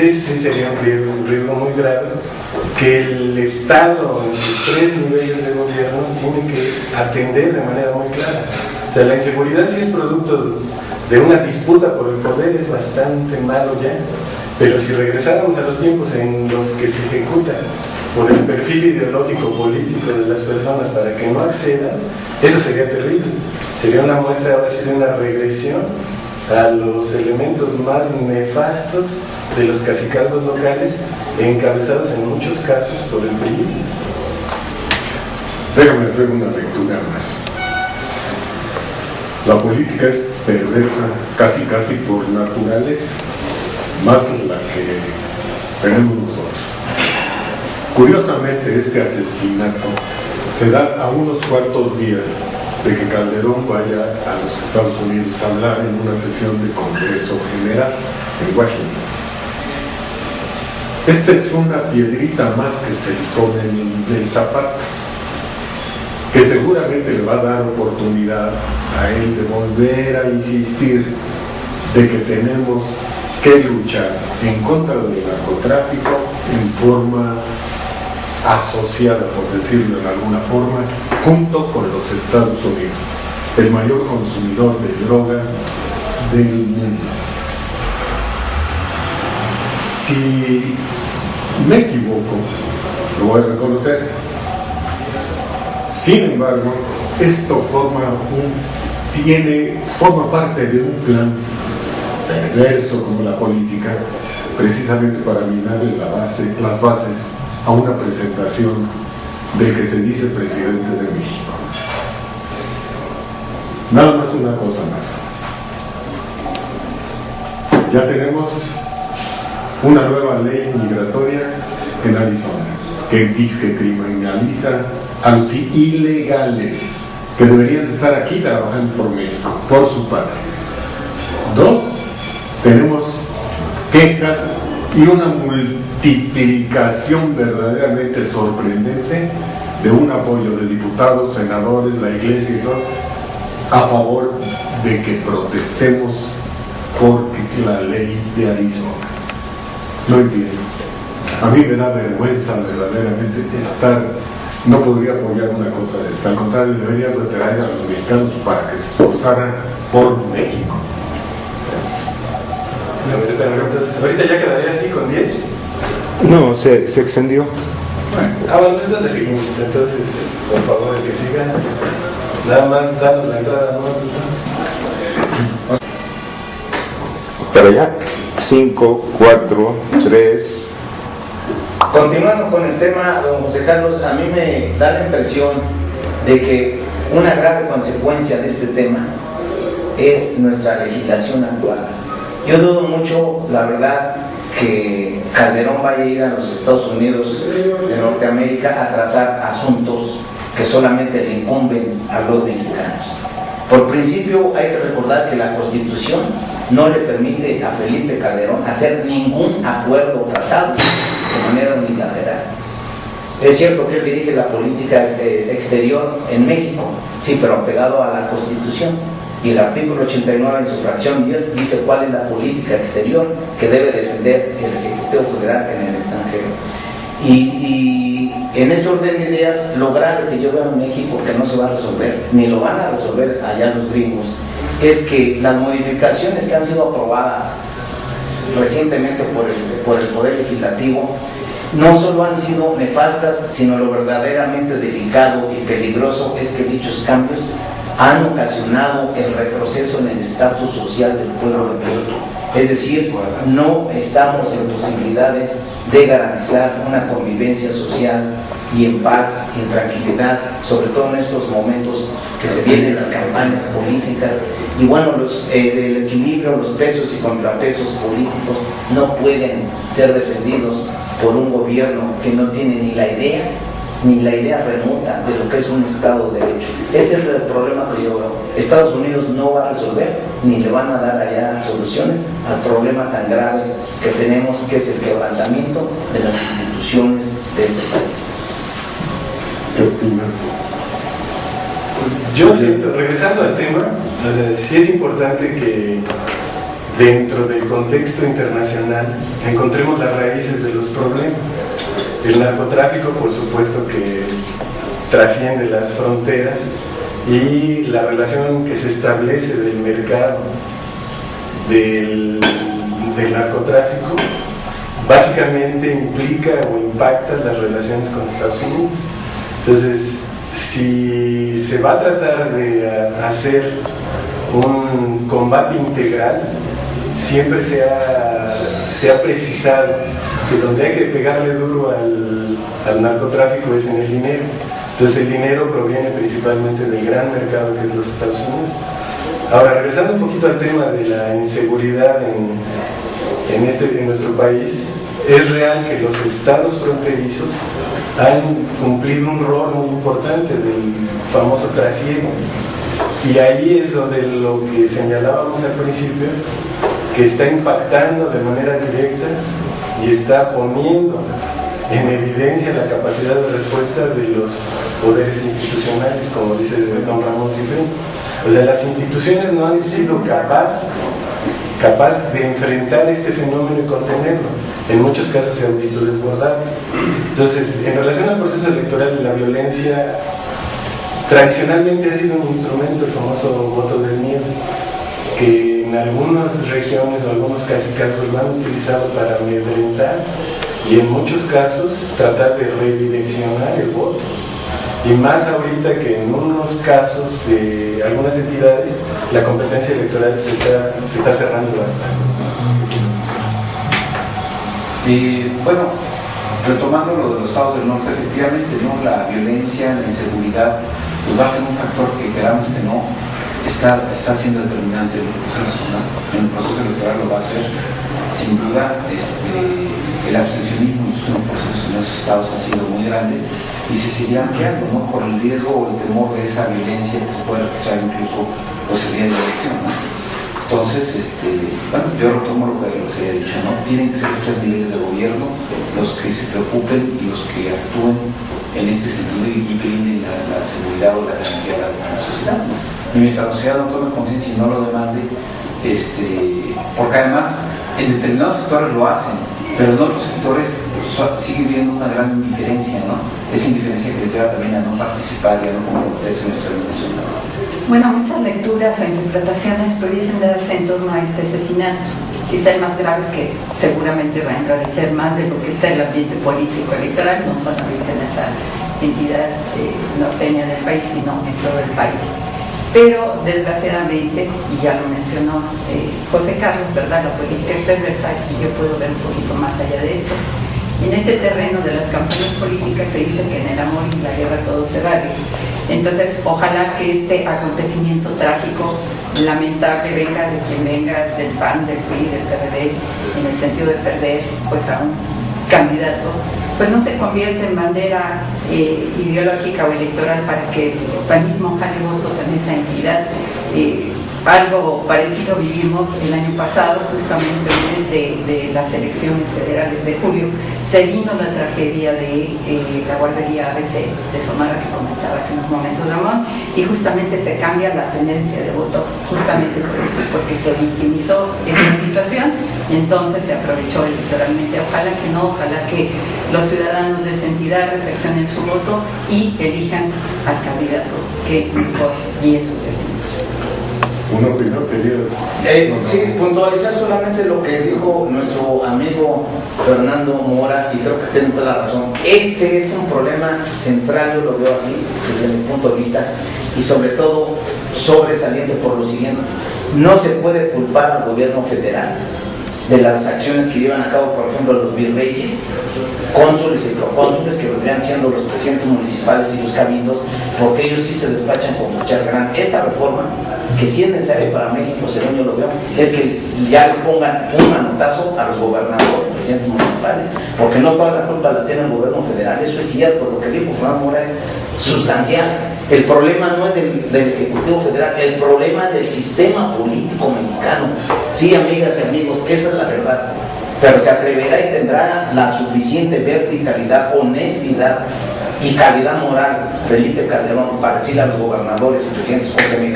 ese sí sería un riesgo muy grave, que el Estado en sus 3 niveles de gobierno tiene que atender de manera muy clara. O sea, la inseguridad sí es producto de una disputa por el poder, es bastante malo ya, pero si regresáramos a los tiempos en los que se ejecuta por el perfil ideológico político de las personas para que no accedan, eso sería terrible. Sería una muestra ahora sí de una regresión a los elementos más nefastos de los cacicazgos locales, encabezados en muchos casos por el priismo. Déjame hacer una lectura más. La política es perversa, casi por naturaleza, más la que tenemos nosotros. Curiosamente, este asesinato se da a unos cuantos días de que Calderón vaya a los Estados Unidos a hablar en una sesión de Congreso General en Washington. Esta es una piedrita más que se le pone en el zapato, que seguramente le va a dar oportunidad a él de volver a insistir de que tenemos que luchar en contra del narcotráfico en forma asociada, por decirlo de alguna forma, junto con los Estados Unidos, el mayor consumidor de droga del mundo. Si me equivoco, lo voy a reconocer. Sin embargo, esto forma parte de un plan perverso como la política, precisamente para minarle las bases a una presentación del que se dice presidente de México. Nada más una cosa más. Ya tenemos una nueva ley migratoria en Arizona que dice que criminaliza a los ilegales que deberían de estar aquí trabajando por México, por su patria. 2, tenemos quejas y una multiplicación verdaderamente sorprendente de un apoyo de diputados, senadores, la iglesia y todo, a favor de que protestemos por la ley de Arizona. No entiendo. A mí me da vergüenza verdaderamente no podría apoyar una cosa de esta. Al contrario, deberías retraer a los mexicanos para que se esforzaran por México. Entonces, ahorita ya quedaría así con 10. No, se extendió. Bueno, entonces le seguimos. Entonces, por favor, el que siga, nada más danos la entrada, ¿no? Pero ya, 5, 4, 3. Continuando con el tema, don José Carlos, a mí me da la impresión de que una grave consecuencia de este tema es nuestra legislación actual. Yo dudo mucho, la verdad, que Calderón vaya a ir a los Estados Unidos de Norteamérica a tratar asuntos que solamente le incumben a los mexicanos. Por principio, hay que recordar que la Constitución no le permite a Felipe Calderón hacer ningún acuerdo o tratado de manera unilateral. Es cierto que él dirige la política exterior en México, sí, pero apegado a la Constitución. Y el artículo 89 en su fracción 10 dice cuál es la política exterior que debe defender el Ejecutivo Federal en el extranjero. Y en ese orden de ideas, lo grave que yo veo en México, que no se va a resolver, ni lo van a resolver allá los gringos, es que las modificaciones que han sido aprobadas recientemente por el Poder Legislativo no solo han sido nefastas, sino lo verdaderamente delicado y peligroso es que dichos cambios han ocasionado el retroceso en el estatus social del pueblo de México. Es decir, no estamos en posibilidades de garantizar una convivencia social y en paz y en tranquilidad, sobre todo en estos momentos que se vienen las campañas políticas. Y bueno, el equilibrio, los pesos y contrapesos políticos no pueden ser defendidos por un gobierno que no tiene ni la idea remota de lo que es un Estado de Derecho. Ese es el problema que yo veo. Estados Unidos no va a resolver, ni le van a dar allá soluciones al problema tan grave que tenemos, que es el quebrantamiento de las instituciones de este país. ¿Qué opinas? Pues yo siento, regresando al tema, sí es importante que dentro del contexto internacional encontremos las raíces de los problemas. El narcotráfico, por supuesto, que trasciende las fronteras, y la relación que se establece del mercado del narcotráfico básicamente implica o impacta las relaciones con Estados Unidos. Entonces, si se va a tratar de hacer un combate integral, siempre se ha precisado que donde hay que pegarle duro al narcotráfico es en el dinero. Entonces el dinero proviene principalmente del gran mercado que es los Estados Unidos. Ahora, regresando un poquito al tema de la inseguridad en nuestro país, es real que los estados fronterizos han cumplido un rol muy importante del famoso trasiego. Y ahí es donde lo que señalábamos al principio, que está impactando de manera directa y está poniendo en evidencia la capacidad de respuesta de los poderes institucionales, como dice don Ramón Cifrín. O sea, las instituciones no han sido capaz de enfrentar este fenómeno y contenerlo. En muchos casos se han visto desbordados. Entonces, en relación al proceso electoral, la violencia tradicionalmente ha sido un instrumento, el famoso voto del miedo, que en algunas regiones o algunos cacicazgos lo han utilizado para amedrentar y en muchos casos tratar de redireccionar el voto. Y más ahorita que en unos casos de algunas entidades la competencia electoral se está cerrando bastante. Bueno, retomando lo de los estados del norte, efectivamente, ¿no? La violencia, la inseguridad, pues va a ser un factor que queramos que no, está siendo determinante en el proceso electoral, lo va a ser, sin duda. El abstencionismo en los últimos procesos en esos estados ha sido muy grande y se seguirá ampliando, ¿no? Por el riesgo o el temor de esa violencia que se puede registrar incluso pues, el día de la elección, ¿no? Entonces, bueno, yo retomo lo que se había dicho, ¿no? Tienen que ser los tres niveles de gobierno los que se preocupen y los que actúen en este sentido y brinden la seguridad o la garantía de la sociedad, ¿no? Y mientras la sociedad no tome conciencia y no lo demande, porque además en determinados sectores lo hacen, pero en otros sectores sigue viendo una gran indiferencia, ¿no? Esa indiferencia que les lleva también a no participar y a no comprometerse en nuestra educación. Bueno, muchas lecturas o interpretaciones pudiesen darse en torno a este asesinato. Quizá el más grave es que seguramente va a enrarecer más de lo que está el ambiente político electoral, no solamente en esa entidad norteña del país, sino en todo el país. Pero desgraciadamente, y ya lo mencionó José Carlos, ¿verdad? La política es transversal y yo puedo ver un poquito más allá de esto. En este terreno de las campañas políticas se dice que en el amor y la guerra todo se vale. Entonces, ojalá que este acontecimiento trágico, lamentable, venga de quien venga, del PAN, del PRI, del PRD, en el sentido de perder pues a un candidato, pues no se convierta en bandera ideológica o electoral para que el panismo jale votos en esa entidad. Algo parecido vivimos el año pasado, justamente desde las elecciones federales de julio, se vino la tragedia de la guardería ABC de Sonora que comentaba hace unos momentos Ramón, y justamente se cambia la tendencia de voto justamente por esto, porque se victimizó esta situación y entonces se aprovechó electoralmente. Ojalá que los ciudadanos de esa entidad reflexionen su voto y elijan al candidato que mejor guíe sus destinos. ¿Una opinión querías? Sí, puntualizar solamente lo que dijo nuestro amigo Fernando Mora, y creo que tiene toda la razón. Este es un problema central, yo lo veo así, desde mi punto de vista, y sobre todo sobresaliente por lo siguiente. No se puede culpar al gobierno federal de las acciones que llevan a cabo, por ejemplo, los virreyes, cónsules y procónsules, que vendrían siendo los presidentes municipales y los cabildos, porque ellos sí se despachan con mucha gran. Esta reforma, que sí es necesaria para México, según yo lo veo, es que ya les pongan un manotazo a los gobernadores, presidentes municipales, porque no toda la culpa la tiene el gobierno federal. Eso es cierto, lo que dijo Fernando Mora es sustancial. El problema no es del Ejecutivo Federal, el problema es del sistema político mexicano. Sí, amigas y amigos, esa es la verdad. Pero se atreverá y tendrá la suficiente verticalidad, honestidad y calidad moral Felipe Calderón para decirle a los gobernadores y presidentes: José, me